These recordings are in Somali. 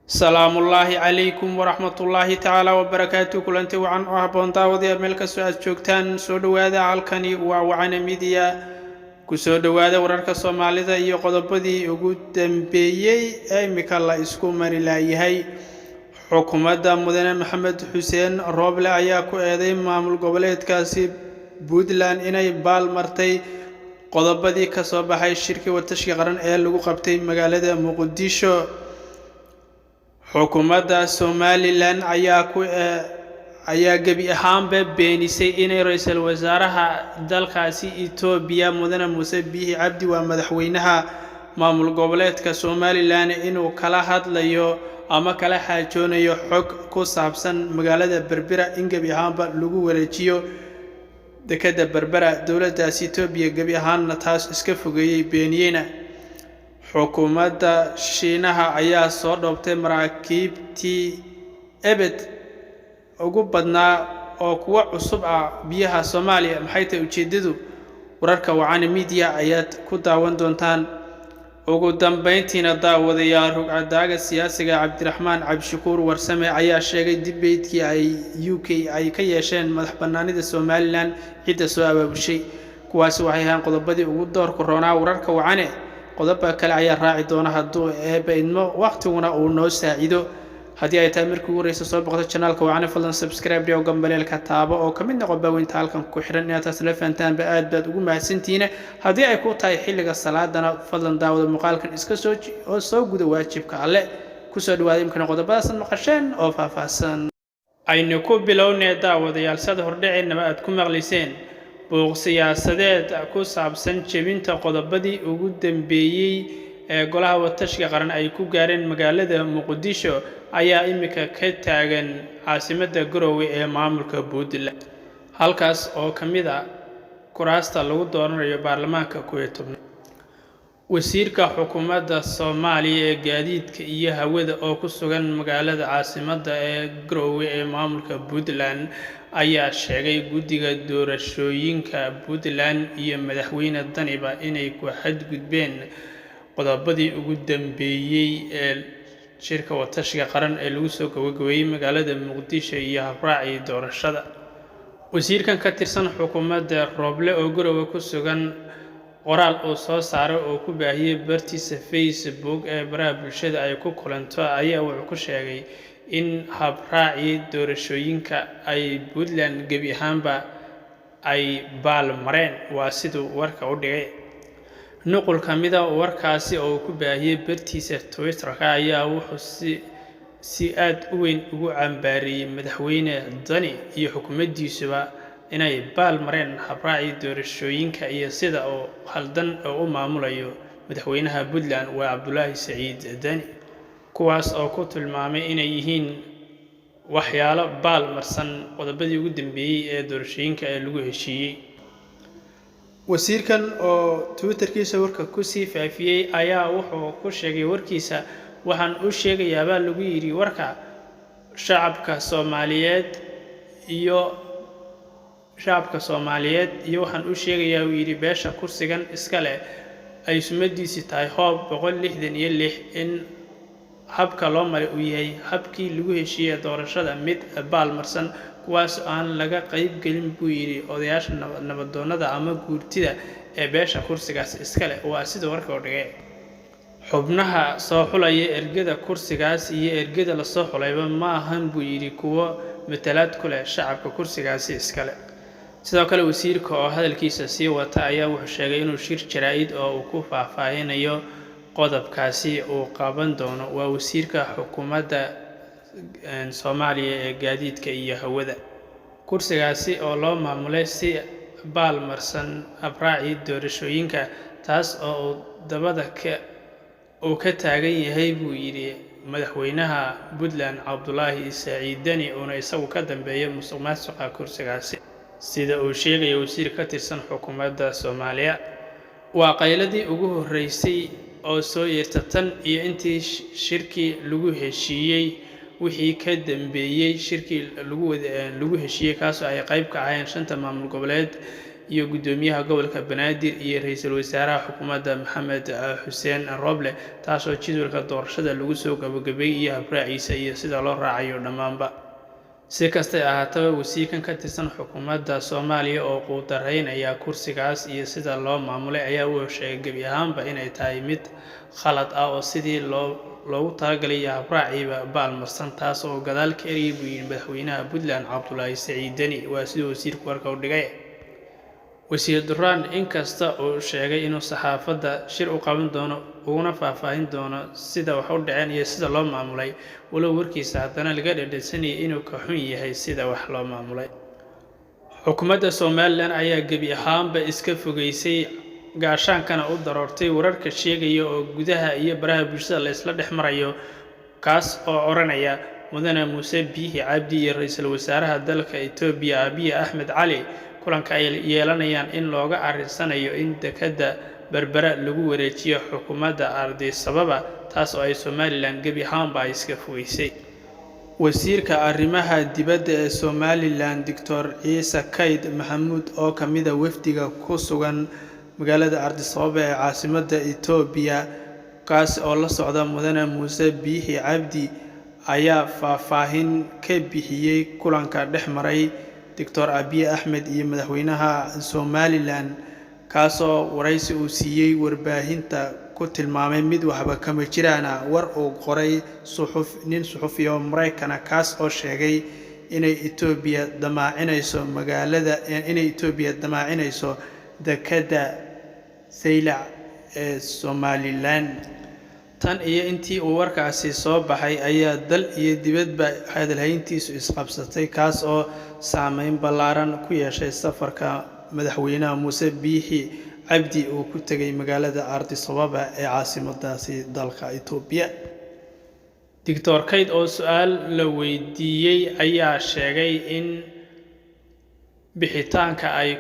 سلام الله عليكم ورحمة الله تعالى وبركاته. كلنتي وعن أحبونتا وذي ملك سؤال شوكتان سودوادا عالكني وعن ميديا كسودوادا ورارك الصوماليدا يقضبدي وجود دمبيي أي مكلا إسكو مري لايهاي حكومة مدن محمد حسين روبلا أياكو أيدي معمول قبلت كاسي بودلان إناي بال مرتي قضبدي كصوبحي الشركة والتشكيران أي لغو قبتي مقالة مقديشو xukuumadda Somaliland ayaa gabi ahaanba beenisay inay ra'iisul wasaaraha dalkaasi Itoobiya mudane Muuse Biixi Cabdi waa madaxweynaha maamul goboleedka Somaliland inuu kala hadlayo ama kala xajoonayo xog ku saabsan magaalada Berbera in gabi ahaanba lagu wareejiyo dekada Berbera dawladdaasi Itoobiya gabi ahaanna taas iska fogeeyay beeniyayna xukuumadda Shiinaha ayaa soo dhoobtay maraakiibtii ebed ugu badnaa oo kuwa cusub ah biyaha Soomaaliya maxay tahay ujeedadu wararka wacana media ayaad ku daawan doontaan ugu dambeyntiina daawadayaal rugcadaaga siyaasiga Cabdiraxmaan Cabshakuur Warsame ayaa sheegay dibeedkii ay UK ay ka yeesheen madaxbannaanida Somaliland cid soo abaabushay kuwaas waxay ahaan qodobadii ugu door koronaa wararka wacane qodobba kale ayaa raaci doona hadduu eebaynmo waqtiguna uu noo saacido haddii ay tahay markii ugu horeysa soo boqdo channelka wacana fadlan subscribe dhigo gambaleelka taabo oo ka mid noqon baaweynta halkan ku xiran inaad taas la fahantaan aad baad ugu mahadsantihiin haddii ay ku tahay xilliga salaadana fadlan daawada muuqaalkan iska soo guda waajibka alle ku soo dhawaada imkana qodobadaas maqasheen oo faahfaahsan aynu ku bilownay daawadayaal sad hordhiceenaba aad ku maqliseen buuq siyaasadeed ku saabsan jebinta qodobadii ugu dambeeyay ee golaha watashiga qaran ay ku gaareen magaalada Muqdisho ayaa imika ka taagan caasimadda Garowe ee maamulka Puntland halkaas oo kamid ah kuraasta lagu dooranayo baarlamaanka 11 wasiirka xukuumadda Soomaaliya ee gaadiidka iyo hawada oo ku sugan magaalada caasimadda ee Garowe ee maamulka Puntland ayaa sheegay guddiga doorashooyinka Puntland iyo madaxweyne Daniba inay ku xadgudbeen qodobadii ugu dambeeyay ee shirka watashiga qaran ee lagu soo gabagabeeyay magaalada Muqdisho iyo habraaci doorashada wasiirkan ka tirsan xukuumadda Roble oo Garowe ku sugan qoraal oo soo saaray oo ku baahiyay bartiisa Facebook ee baraha bulshada ay ku kulanto ayaa wuxuu ku sheegay in habraaci doorashooyinka ay Puntland gabi ahaanba ay baal mareen waa sidoo warka u dhigay nuqul kamida warkaasi oo ku baahiyay bartiisa Twitter ayaa wuxuu si aad u weyn ugu cambaariyay madaxweyne Dani iyo xukuumaddiisuba inay baal mareen habraaci doorashooyinka iyo sida oo haldan oo u maamulayo madaxweynaha Puntland waa Cabdullaahi Saciid Dani kuwaas oo ku tilmaamay inay yihiin waxyaalo baal marsan qodobadii ugu dambeeyay ee doorashooyinka ee lagu heshiiyay wasiirkan oo Twitterkiisa warka ku sii faafiyay ayaa wuxuu ku sheegay warkiisa waxaan u sheegayaa lagu yiri warka shacabka Soomaaliyeed iyo waxaan u sheegayaa uu yiri beesha kursigan iska leh ay sumadiisi tahay hoob 166 in habka loo maray uu yahay habkii lagu heshiiyay doorashada mid baal marsan kuwaas aan laga qayb gelin buu yiri odayaasha nabadoonnada ama guurtida ee beesha kursigaas iska leh waa sida warka u dhigay xubnaha soo xulaya ergada kursigaas iyo ergada la soo xulayba ma ahan buu yiri kuwa matalaad ku leh shacabka kursigaas iska leh sidoo kale wasiirka oo hadalkiisa sii wata ayaa wuxuu sheegay inuu shir jaraa'id oo uu ku faahfaahinayo qodobkaasi uu qaban doono waa wasiirka xukuumadda Soomaaliya ee gaadiidka iyo hawada kursigaasi oo loo maamulay si baal marsan habraaci doorashooyinka taas oo dabada ka taagan yahay buu yiri madaxweynaha Puntland Cabdullaahi Saciid Dani oo isagu ka dambeeyay musuqmaasuqa kursigaasi sida uu sheegay wasiir ka tirsan xukuumadda Soomaaliya waa qayladii ugu horeysay oo soo yeertatan iyo intii shirkii lagu heshiiyay wixii ka dambeeyay shirkii lagu heshiiyay kaas oo ay qayb ka ahaayeen shanta maamul goboleed iyo gudoomiyaha gobolka Banaadir iyo ra'iisul wasaaraha xukuumadda Maxamed Xuseen Roble taasoo jadwalka doorashada lagu soo gabagabeeyay iyo habraaciisa iyo sida loo raacayo dhammaanba. Si kastaba ha ahaatee, wasiirkan ka tirsan xukuumadda Soomaaliya oo quudareynaya kursigaas iyo sida loo maamulay ayaa uu sheegay gebi ahaanba inay tahay mid khalad ah oo sidii loogu talagalay habraaciiba baalmarsan, taas oo gadaal ka eriyay buu yidhi madaxweynaha Puntland Cabdullaahi Siciid Deni. Waa siduu wasiirku warka u dhigay. Wasiir Durraan inkasta oo sheegay inuu saxaafadda shir u qaban doono uguna faahfaahin doono sida wax u dhaceen iyo sida loo maamulay, walow warkiisa haddana laga dhadhansanayay inuu ka xun yahay sida wax loo maamulay. Xukuumadda Somaliland ayaa gebi ahaanba iska fogeysay gaashaankana u daroortay wararka sheegaya oo gudaha iyo baraha bulshada la isla dhex marayo, kaas oo oranaya mudane Muuse Biixi Cabdi iyo ra'iisul wasaaraha dalka Itoobiya Abiy Ahmed Cali kulanka ay yeelanayaan in looga arinsanayo in dekedda Berbera lagu wareejiyo xukuumadda Addis Ababa, taas oo ay Somaliland gebi ahaanba iska fogeysay. Wasiirka arrimaha dibadda ee Somaliland Dr. Ciise Kayd Maxamuud oo ka mid ah wafdiga ku sugan magaalada Addis Ababa ee caasimadda Itoobiya, kaas oo la socda mudane Muuse Biixi Cabdi, ayaa faahfaahin ka bixiyay kulanka dhex maray Dr. Abiy Ahmed iyo madaxweynaha Somaliland, kaasoo waraysi uu siiyay warbaahinta ku tilmaamay mid waxba kama jiraan war uu qoray nin suxufi oo Mareykan ah, kaas oo sheegay inay Itoobiya damaacinayso dekedda Saylac ee Somaliland. Tan iyo intii uu warkaasi soo baxay ayaa dal iyo dibadba hadalhayntiisu isqabsatay, kaas oo saameyn ballaaran ku yeeshay safarka madaxweynaha Muuse Biixi Cabdi uu ku tagay magaalada Addis Ababa ee caasimaddaasi dalka Itoobiya. Dr. Kayd oo su'aal la weydiiyay ayaa sheegay in bixitaanka ay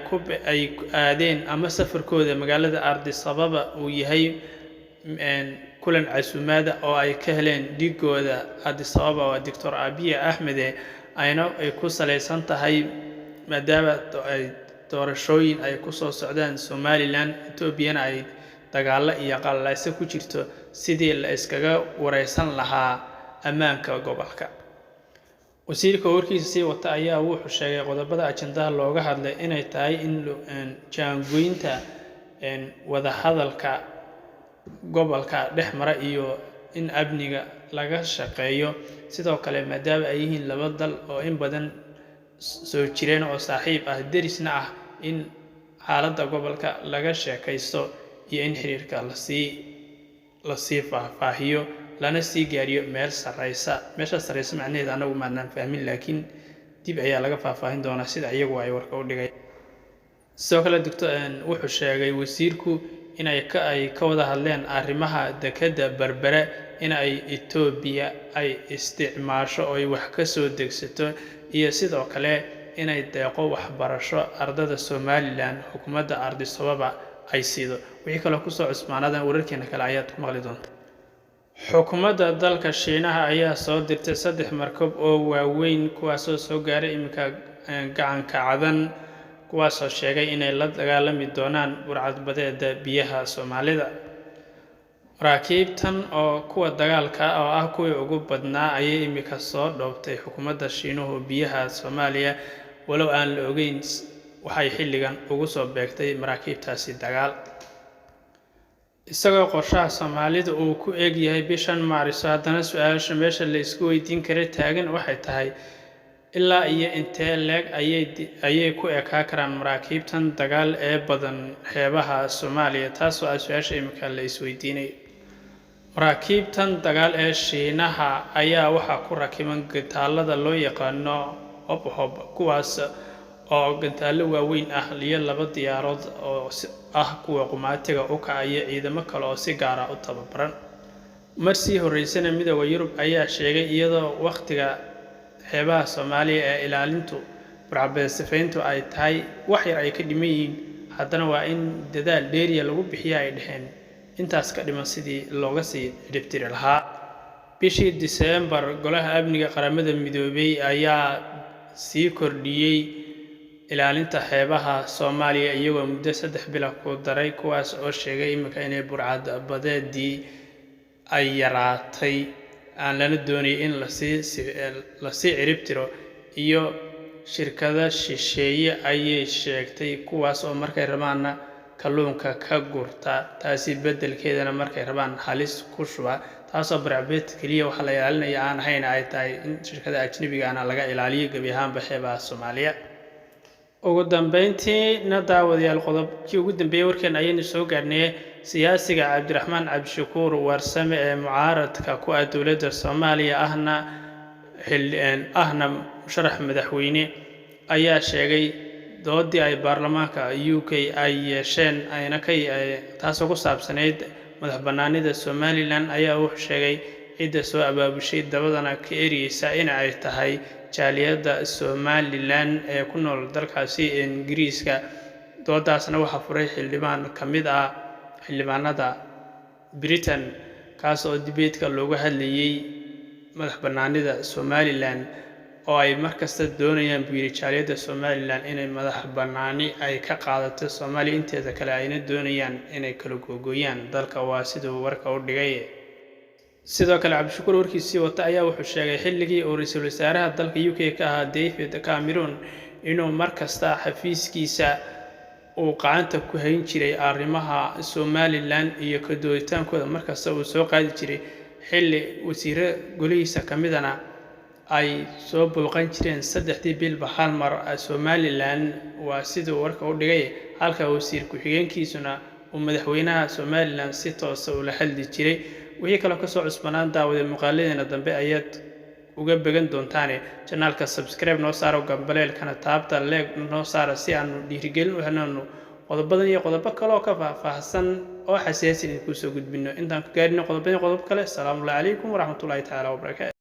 aadeen ama safarkooda magaalada Addis Ababa uu yahay kulan casuumaad oo ay ka heleen dhigooda Addis Ababa waa Dr. Abiy Ahmed, ayna ay ku saleysan tahay maadaama ay doorashooyin ay ku soo socdaan Somaliland, Itoobiyana ay dagaalo iyo qalalaase ku jirto sidii la iskaga wareysan lahaa ammaanka gobolka. Wasiirka warkiisa sii wata ayaa wuxuu sheegay qodobada ajandaha looga hadlay inay tahay in jaangoynta wada hadalka gobolka dhex mara iyo in amniga laga shaqeeyo, sidoo kale maadaama ay yihiin laba dal oo in badan soo jireen oo saaxiib ah derisna ah, in xaaladda gobolka laga sheekaysto iyo in xiriirka la sii faahfaahiyo lana sii gaariyo meesha sareysa macnaheeda anagu maanaan fahmin, laakiin dib ayaa laga faahfaahin doonaa sida iyagu ay warka u dhigay. sidoo kale wuxuu sheegay wasiirku in ay ka wada hadleen arrimaha dekedda Berbera in ay Itoobiya ay isticmaasho oo ay wax ka soo degsato iyo sidoo kale inay deeqo waxbarasho ardada Somaliland xukuumadda Addis Ababa ay siido. wixii kale ku soo cusmaanadan wararkeena kale ayaad ku maqli doontaa. xukuumadda dalka Shiinaha ayaa soo dirtay 3 markab oo waaweyn kuwaasoo soo gaaray iminka gacanka cadan, kuwaasoo sheegay inay la dagaalami doonaan burcadbadeeda biyaha Soomaalida. Maraakiibtan oo kuwa dagaalka oo ah kuwii ugu badnaa ayay iminka soo dhoobtay xukuumadda Shiinuhu biyaha Soomaaliya, walow aan la ogeyn waxay xilligan ugu soo beegtay maraakiibtaasi dagaal. isagoo qorshaha Soomaalida uu ku eeg yahay bishan Maarso, haddana su'aasha meesha la isku weydiin kara taagan waxay tahay ilaa iyo intee leeg ayay ku ekaa karaan maraakiibtan dagaal ee badan xeebaha Soomaaliya, taasoo ah su'aasha iminka la isweydiinayo. maraakiibtan dagaal ee Shiinaha ayaa waxaa ku rakiban gantaalada loo yaqaano hobhob, kuwaas oo gantaallo waaweyn ah iyo 2 diyaarood oo ah kuwa qumaatiga u kacaya ciidamo kale oo si gaar ah u tababaran. marsii horeysana midowga Yurub ayaa sheegay iyadoo waqtiga xeebaha Soomaaliya ee ilaalintu burcadbadeedsafayntu ay tahay wax yar ay ka dhiman yihiin, haddana waa in dadaal dheeriya lagu bixiyo ay dhexeen intaas ka dhiman sidii looga sii dhibtiri lahaa. bishii Diseembar, Golaha Amniga Qaramada Midoobay ayaa sii kordhiyay ilaalinta xeebaha Soomaaliya iyagoo muddo 3 bilo ku daray kuwaas oo sheegay iminka inay burcad badeedii ay yaraatay aan lana doonay in la sii cirib tiro iyo shirkada shisheeye ayay sheegtay kuwaas oo markay rabaanna kalluunka ka gurta taasi beddelkeedana markay rabaan halis ku shuba taasoo burcad kaliya waxa la ilaalinaya aan ahayn ay tahay in shirkada ajnabiga ah laga ilaaliyo gabi ahaanba xeebaha Soomaaliya ugu dambeyntiina daawadayaal qodobkii ugu dambeeyay warkeen ayaynu soo gaarnay siyaasiga Cabdiraxmaan Cabdishakuur Warsame ee mucaaradka ku ah dowladda Soomaaliya ahna musharax madaxweyne ayaa sheegay doodii ay baarlamaanka UK ay yeesheen ayna taasoo ku saabsaneyd madaxbannaanida Somaliland ayaa wuxuu sheegay cidda soo abaabushay dabadana ka eriyeysa in ay tahay jaaliyadda Somaliland ee ku nool dalkaasi Ingiriiska doodaasna waxa furay xildhibaan ka mid ah xildhibaanada Britain kaas oo debate-ka looga hadlayay madaxbannaanida Somaliland oo ay markasta doonayaan jaaliyadda Somaliland inay madaxbannaani ay ka qaadato Soomaaliya inteeda kale ayna doonayaan inay kala googooyaan dalka waa sidoo warka u dhigay sidoo kale Cabdishakuur warkiisii wata ayaa wuxuu sheegay xilligii uu ra'iisul wasaaraha dalka UK ka ahaa David Cameron inuu markasta xafiiskiisa uu gacanta ku hayn jiray arrimaha Somaliland iyo ka dooditaankooda markasta uu soo qaadi jiray xilli wasiirro golihiisa ka midana ay soo booqan jireen 3 bilba hal mar Somaliland waa sidoo warka u dhigay halka wasiir ku-xigeenkiisuna uu madaxweynaha Somaliland si toos ah ula hadli jiray wixii kale ka soo cusbanaan daawada muuqaaladeena dambe ayaad uga began doontaan channelka subscribe noo saaro gambaleelkana taabta like noo saaro si aanu dhiirigelin u helno qodobadan iyo qodobo kale oo ka faahfaahsan oo xasaasi ah ku soo gudbino intaan ka gaarino qodob kale. Assalaamu calaykum waraxmatullaahi taala wabarakaatuh.